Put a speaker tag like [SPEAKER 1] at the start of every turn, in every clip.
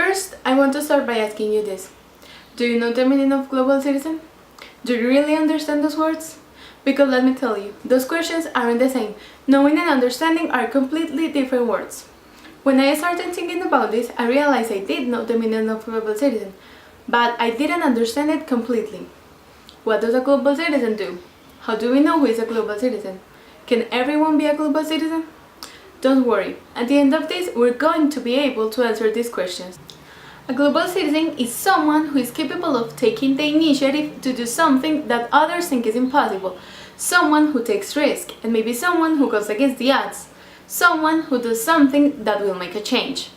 [SPEAKER 1] First, I want to start by asking you this. Do you know the meaning of global citizen? Do you really understand those words? Because let me tell you, those questions aren't the same. Knowing and understanding are completely different words. When I started thinking about this, I realized I did know the meaning of global citizen, but I didn't understand it completely. What does a global citizen do? How do we know who is a global citizen? Can everyone be a global citizen? Don't worry, at the end of this, we're going to be able to answer these questions. A global citizen is someone who is capable of taking the initiative to do something that others think is impossible. Someone who takes risk, and maybe someone who goes against the odds. Someone who does something that will make a change.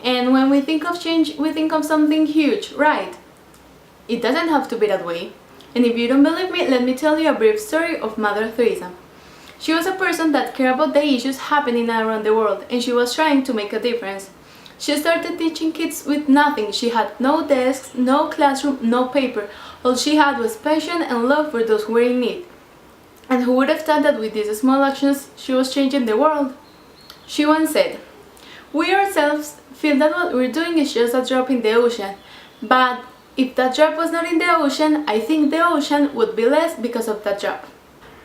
[SPEAKER 1] And when we think of change, we think of something huge, right? It doesn't have to be that way. And if you don't believe me, let me tell you a brief story of Mother Teresa. She was a person that cared about the issues happening around the world, and she was trying to make a difference. She started teaching kids with nothing. She had no desks, no classroom, no paper. All she had was passion and love for those who were in need. And who would have thought that with these small actions she was changing the world? She once said, "We ourselves feel that what we're doing is just a drop in the ocean, but if that drop was not in the ocean, I think the ocean would be less because of that drop."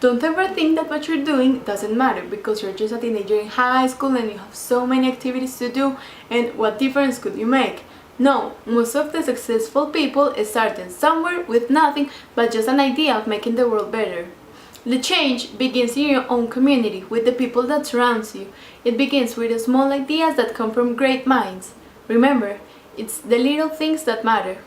[SPEAKER 1] Don't ever think that what you're doing doesn't matter because you're just a teenager in high school and you have so many activities to do, and what difference could you make? No, most of the successful people started somewhere with nothing but just an idea of making the world better. The change begins in your own community, with the people that surround you. It begins with the small ideas that come from great minds. Remember, it's the little things that matter.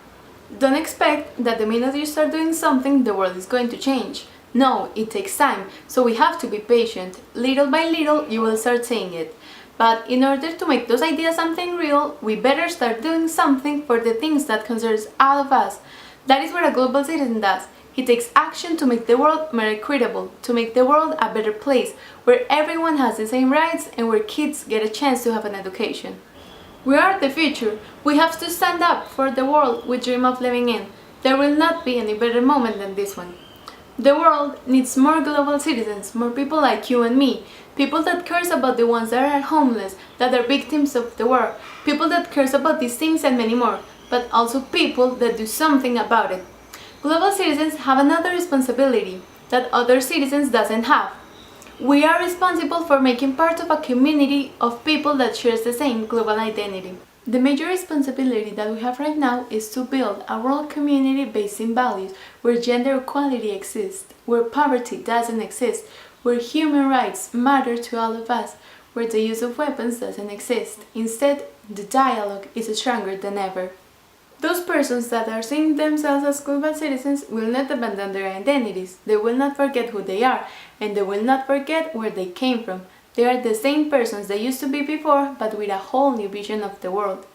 [SPEAKER 1] Don't expect that the minute you start doing something, the world is going to change. No, it takes time, so we have to be patient. Little by little, you will start seeing it. But in order to make those ideas something real, we better start doing something for the things that concerns all of us. That is what a global citizen does. He takes action to make the world more equitable, to make the world a better place, where everyone has the same rights and where kids get a chance to have an education. We are the future. We have to stand up for the world we dream of living in. There will not be any better moment than this one. The world needs more global citizens, more people like you and me, people that cares about the ones that are homeless, that are victims of the war, people that cares about these things and many more, but also people that do something about it. Global citizens have another responsibility that other citizens doesn't have. We are responsible for making part of a community of people that shares the same global identity. The major responsibility that we have right now is to build a world community based in values, where gender equality exists, where poverty doesn't exist, where human rights matter to all of us, where the use of weapons doesn't exist. Instead, the dialogue is stronger than ever. Those persons that are seeing themselves as global citizens will not abandon their identities, they will not forget who they are, and they will not forget where they came from. They are the same persons they used to be before, but with a whole new vision of the world.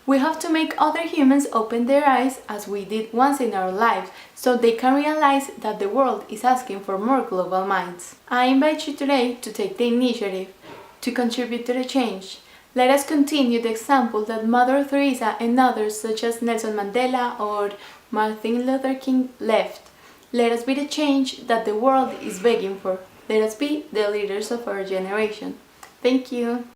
[SPEAKER 1] We have to make other humans open their eyes as we did once in our lives, so they can realize that the world is asking for more global minds. I invite you today to take the initiative, to contribute to the change. Let us continue the example that Mother Teresa and others such as Nelson Mandela or Martin Luther King left. Let us be the change that the world is begging for. Let us be the leaders of our generation. Thank you.